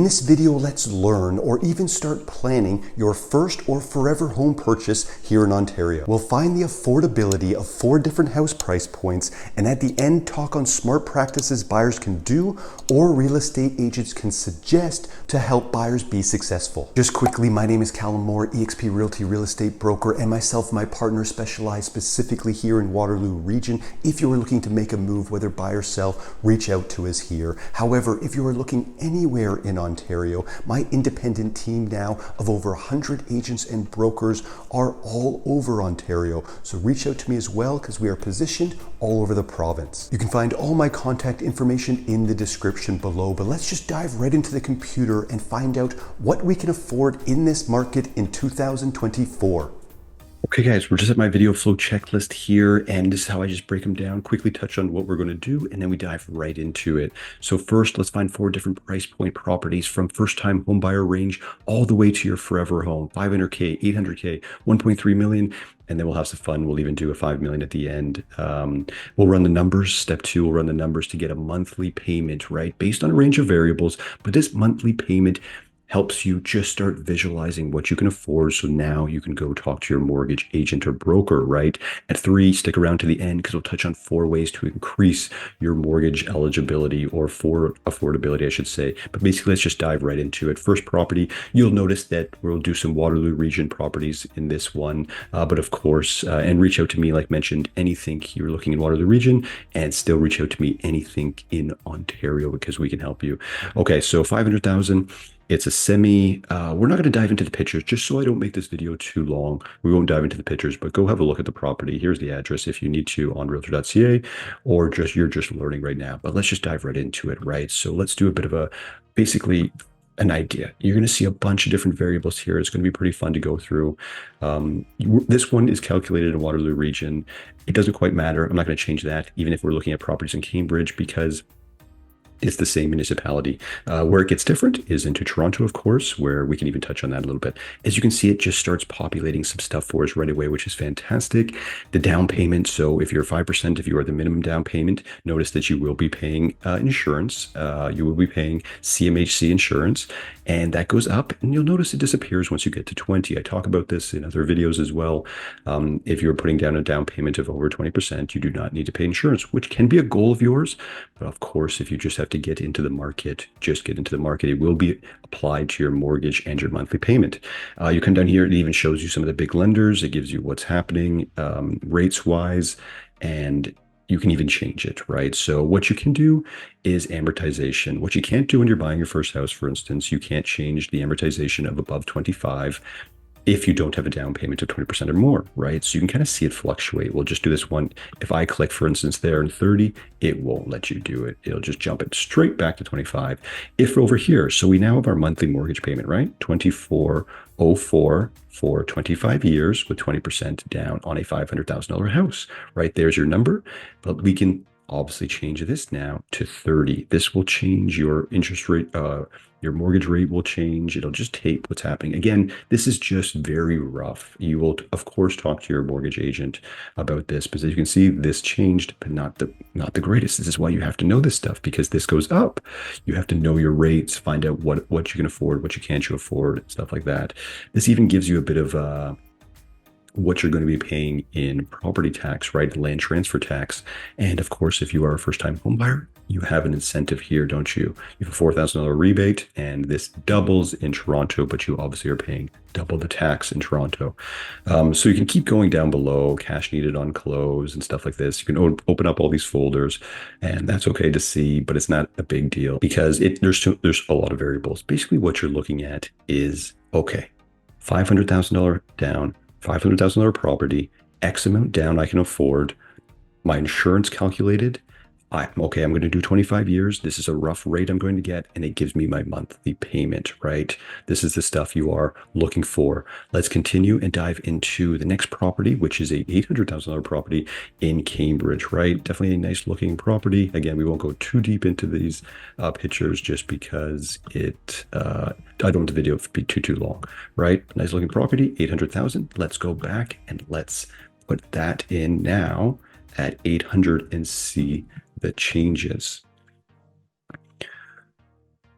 In this video, let's learn or even start planning your first or forever home purchase here in Ontario. We'll find the affordability of 4 different house price points, and at the end talk on smart practices buyers can do or real estate agents can suggest to help buyers be successful. Just quickly, my name is Callum Moore, eXp Realty real estate broker, and myself, my partner, specialize specifically here in Waterloo Region. If you are looking to make a move, whether buy or sell, reach out to us here. However, if you are looking anywhere in Ontario, my independent team now of over 100 agents and brokers are all over Ontario. So reach out to me as well, because we are positioned all over the province. You can find all my contact information in the description below, but let's just dive right into the computer and find out what we can afford in this market in 2024. Okay guys, we're just at my video flow checklist here, and this is how I just break them down, quickly touch on what we're going to do, and then we dive right into it. So first, let's find 4 different price point properties from first-time homebuyer range all the way to your forever home, 500K, 800K, 1.3 million, and then we'll have some fun. We'll even do a 5 million at the end. We'll run the numbers. Step 2, we'll run the numbers to get a monthly payment, right? Based on a range of variables, but this monthly payment helps you just start visualizing what you can afford. So now you can go talk to your mortgage agent or broker, right? At 3, stick around to the end, because we'll touch on 4 ways to increase your mortgage eligibility, or for affordability, I should say. But basically, let's just dive right into it. First property, you'll notice that we'll do some Waterloo Region properties in this one. But of course, and reach out to me, like mentioned, anything you're looking in Waterloo Region, and still reach out to me anything in Ontario, because we can help you. Okay, so 500,000. It's a semi, we're not going to dive into the pictures, just so I don't make this video too long. We won't dive into the pictures, but go have a look at the property. Here's the address if you need to on realtor.ca, or you're just learning right now. But let's just dive right into it, right? So let's do a bit of basically an idea. You're going to see a bunch of different variables here. It's going to be pretty fun to go through. This one is calculated in Waterloo Region. It doesn't quite matter. I'm not going to change that, even if we're looking at properties in Cambridge, because it's the same municipality. Where it gets different is into Toronto, of course, where we can even touch on that a little bit. As you can see, it just starts populating some stuff for us right away, which is fantastic. The down payment, so if you're 5%, if you are the minimum down payment, notice that you will be paying insurance. You will be paying CMHC insurance, and that goes up, and you'll notice it disappears once you get to 20. I talk about this in other videos as well. If you're putting down a down payment of over 20%, you do not need to pay insurance, which can be a goal of yours. But of course, if you just have to get into the market, just get into the market, it will be applied to your mortgage and your monthly payment. You come down here, it even shows you some of the big lenders. It gives you what's happening rates wise, and you can even change it, right? So what you can do is amortization. What you can't do when you're buying your first house, for instance, you can't change the amortization of above 25 if you don't have a down payment of 20% or more, right? So you can kind of see it fluctuate. We'll just do this one. If I click, for instance, there in 30, it won't let you do it. It'll just jump it straight back to 25. If over here, so we now have our monthly mortgage payment, right? 2404 for 25 years with 20% down on a $500,000 house, right? There's your number, but we can obviously change this now to 30. This will change your interest rate, your mortgage rate will change. It'll just take what's happening. Again, this is just very rough. You will, of course, talk to your mortgage agent about this, because as you can see, this changed, but not the greatest. This is why you have to know this stuff, because this goes up. You have to know your rates, find out what you can afford, what you can't afford, stuff like that. This even gives you a bit of what you're going to be paying in property tax, right? Land transfer tax. And of course, if you are a first-time home buyer, you have an incentive here, don't you? You have a $4,000 rebate, and this doubles in Toronto, but you obviously are paying double the tax in Toronto. So you can keep going down below, cash needed on close and stuff like this. You can open up all these folders, and that's okay to see, but it's not a big deal, because there's a lot of variables. Basically, what you're looking at is, okay, $500,000 down, $500,000 property, X amount down I can afford, my insurance calculated. Okay, I'm going to do 25 years. This is a rough rate I'm going to get, and it gives me my monthly payment, right? This is the stuff you are looking for. Let's continue and dive into the next property, which is a $800,000 property in Cambridge, right? Definitely a nice looking property. Again, we won't go too deep into these pictures, just because I don't want the video to be too long, right? Nice looking property, 800,000. Let's go back and let's put that in now at 800 and see the changes.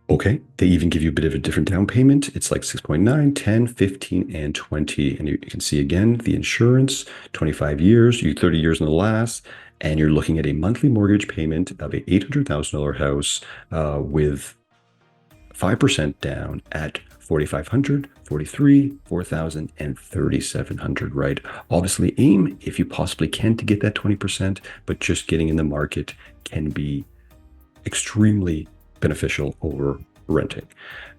Okay, they even give you a bit of a different down payment. It's like 6.9, 10, 15, and 20. And you can see again the insurance, 25 years, you 30 years in the last, and you're looking at a monthly mortgage payment of a $800,000 house with 5% down at 4,500, 43, 4,000, and 3,700, right? Obviously, aim if you possibly can to get that 20%, but just getting in the market can be extremely beneficial over renting.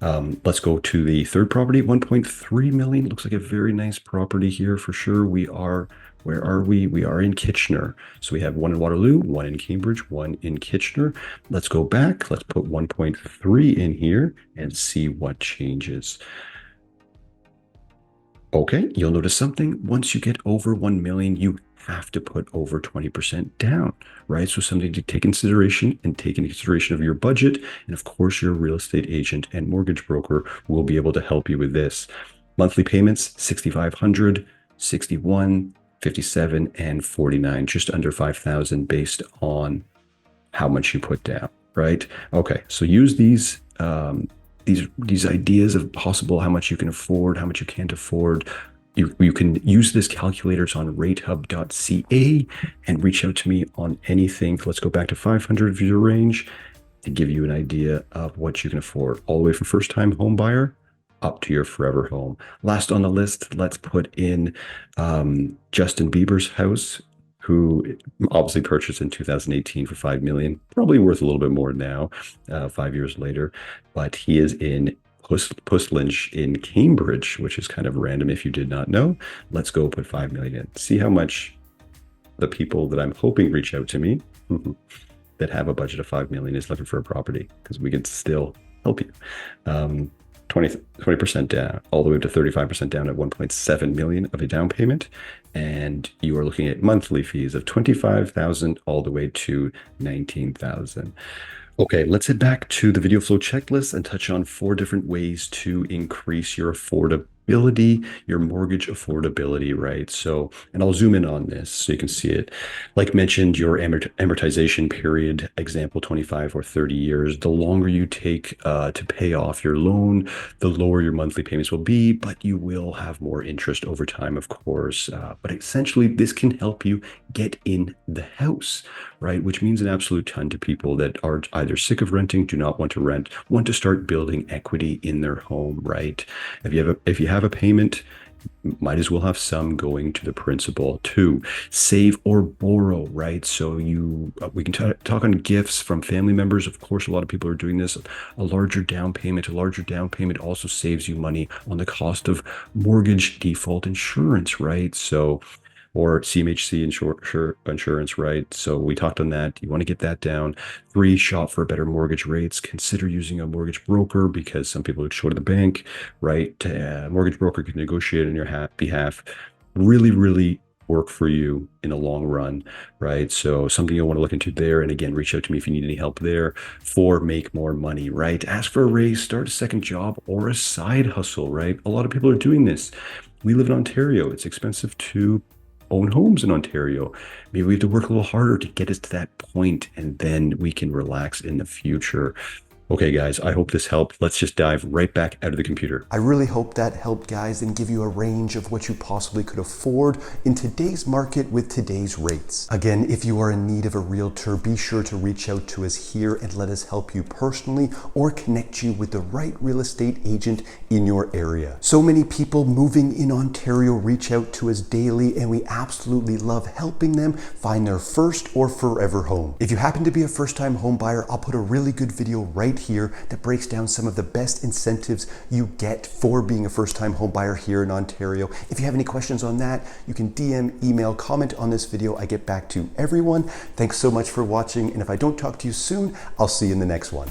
Let's go to the third property, 1.3 million. Looks like a very nice property here for sure. Where are we? We are in Kitchener. So we have one in Waterloo, one in Cambridge, one in Kitchener. Let's go back. Let's put 1.3 in here and see what changes. Okay, you'll notice something. Once you get over 1 million, you have to put over 20% down, right? So something to take consideration and take into consideration of your budget. And of course, your real estate agent and mortgage broker will be able to help you with this. Monthly payments, 6,500, 61, 57, and 49, just under 5,000 based on how much you put down, right? Okay, so use these ideas of possible how much you can afford, how much you can't afford. You can use this calculators on ratehub.ca and reach out to me on anything. Let's go back to 500 view range to give you an idea of what you can afford, all the way from first-time home buyer up to your forever home. Last on the list, let's put in Justin Bieber's house, who obviously purchased in 2018 for 5 million, probably worth a little bit more now, 5 years later, but he is in Pustlynch in Cambridge, which is kind of random if you did not know. Let's go put 5 million in. See how much the people that I'm hoping reach out to me that have a budget of 5 million is looking for a property, because we can still help you. 20% down, all the way up to 35% down at 1.7 million of a down payment. And you are looking at monthly fees of 25,000 all the way to 19,000. Okay, let's head back to the video flow checklist and touch on 4 different ways to increase your affordability, your mortgage affordability, right? So, and I'll zoom in on this so you can see it. Like mentioned, your amortization period, example 25 or 30 years, the longer you take to pay off your loan, the lower your monthly payments will be, but you will have more interest over time, of course. But essentially, this can help you get in the house, right? Which means an absolute ton to people that are either sick of renting, do not want to rent, want to start building equity in their home, right? If you have a payment, might as well have some going to the principal. 2, save or borrow, right? So we can talk on gifts from family members. Of course, a lot of people are doing this. A larger down payment also saves you money on the cost of mortgage default insurance, right? So, or CMHC insurance, right? So we talked on that. You want to get that down. 3, shop for better mortgage rates. Consider using a mortgage broker, because some people would go to the bank, right? Mortgage broker can negotiate on your behalf. Really, really work for you in the long run, right? So something you'll want to look into there. And again, reach out to me if you need any help there. 4, make more money, right? Ask for a raise, start a second job or a side hustle, right? A lot of people are doing this. We live in Ontario. It's expensive to own homes in Ontario. Maybe we have to work a little harder to get us to that point, and then we can relax in the future. Okay, guys, I hope this helped. Let's just dive right back out of the computer. I really hope that helped, guys, and give you a range of what you possibly could afford in today's market with today's rates. Again, if you are in need of a realtor, be sure to reach out to us here and let us help you personally or connect you with the right real estate agent in your area. So many people moving in Ontario reach out to us daily, and we absolutely love helping them find their first or forever home. If you happen to be a first-time home buyer, I'll put a really good video right here that breaks down some of the best incentives you get for being a first-time home buyer here in Ontario. If you have any questions on that, you can DM, email, comment on this video. I get back to everyone. Thanks so much for watching, and if I don't talk to you soon, I'll see you in the next one.